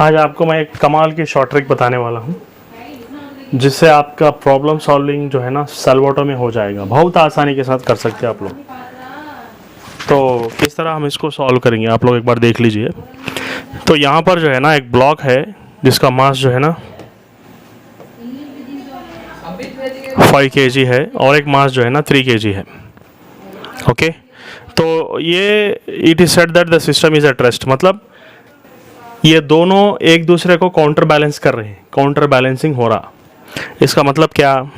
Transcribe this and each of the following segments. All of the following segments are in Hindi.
आज आपको मैं एक कमाल की शॉर्ट ट्रिक बताने वाला हूँ जिससे आपका प्रॉब्लम सॉल्विंग जो है ना सेल्वोटो में हो जाएगा। बहुत आसानी के साथ कर सकते हैं आप लोग। तो किस तरह हम इसको सॉल्व करेंगे आप लोग एक बार देख लीजिए। तो यहाँ पर जो है ना एक ब्लॉक है जिसका मास जो है ना 5 kg है और एक मास जो है ना 3 kg है। ओके, तो ये it is said that the system is at rest, मतलब ये दोनों एक दूसरे को काउंटर बैलेंस कर रहे हैं, काउंटर बैलेंसिंग हो रहा। इसका मतलब क्या?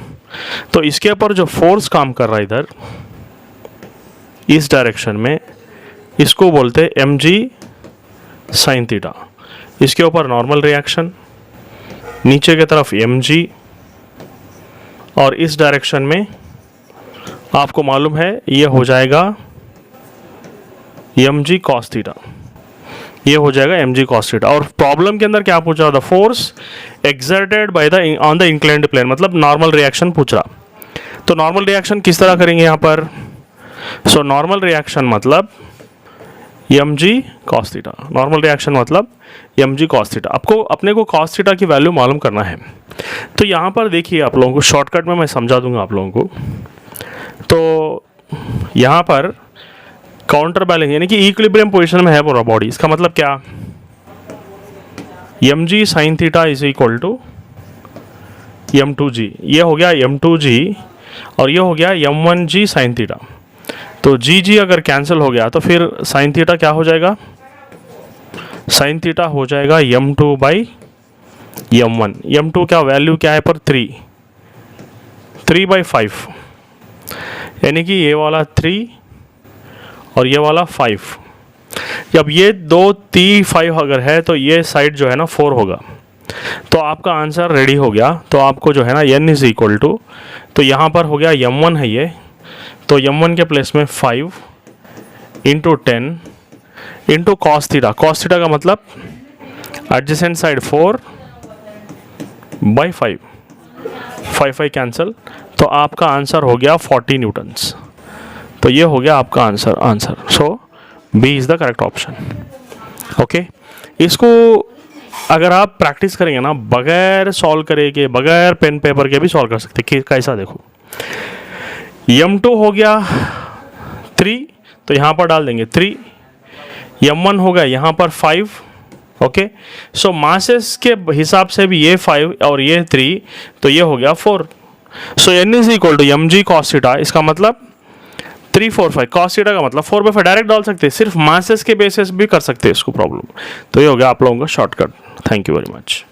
तो इसके ऊपर जो फोर्स काम कर रहा है इधर इस डायरेक्शन में, इसको बोलते हैं एम जी साइन थीटा। इसके ऊपर नॉर्मल रिएक्शन नीचे की तरफ एम जी, और इस डायरेक्शन में आपको मालूम है ये हो जाएगा एम जी कॉस थीटा। ये हो जाएगा एम जी कॉस थीटा। और प्रॉब्लम के अंदर क्या पूछा? The force exerted by the on the inclined plane, मतलब नॉर्मल रिएक्शन पूछ रहा। तो नॉर्मल रिएक्शन किस तरह करेंगे यहाँ पर? सो नॉर्मल रिएक्शन मतलब M G cos theta. Normal reaction मतलब एम जी कॉस थीटा। आपको अपने को कॉस थीटा की वैल्यू मालूम करना है। तो यहाँ पर देखिए आप लोगों को शॉर्टकट में मैं समझा दूंगा आप लोगों को। तो यहाँ पर काउंटर बैलेंस यानी कि इक्विलिब्रियम पोजीशन में है पूरा बॉडी। इसका मतलब क्या? M G sine theta is equal to M two G. ये हो गया एम टू जी और ये हो गया एम वन जी साइन थीटा। तो जी जी अगर कैंसिल हो गया तो फिर साइन थीटा क्या हो जाएगा? साइन थीटा हो जाएगा M two by M one. M two क्या वैल्यू क्या है पर 3/5, यानी कि ये वाला 3 और ये वाला 5। जब ये 2 3 5 अगर है तो ये साइड जो है ना 4 होगा। तो आपका आंसर रेडी हो गया। तो आपको जो है ना n इज इक्वल टू, तो यहाँ पर हो गया m1 है ये, तो m1 के प्लेस में 5 into 10 into cos theta. Cos theta का मतलब एडजेसेंट साइड 4/5, 5 कैंसिल, तो आपका आंसर हो गया 40 न्यूटन्स। तो ये हो गया आपका answer. So B is the correct option. Okay, इसको अगर आप प्रैक्टिस करेंगे ना बगैर सॉल्व करेंगे, बगैर पेन पेपर के भी सॉल्व कर सकते। कैसा देखो, m2 हो गया 3, तो यहाँ पर डाल देंगे 3। m1 हो गया यहाँ पर 5। ओके, सो मासेस के हिसाब से भी ये 5 और ये 3, तो ये हो गया 4। So n is equal to M G cos theta. इसका मतलब 3 4 5। कॉस थीटा का मतलब 4/5 डायरेक्ट डाल सकते हैं, सिर्फ मासेस के बेसिस भी कर सकते हैं इसको प्रॉब्लम। तो ये हो गया आप लोगों का shortcut. Thank you very much.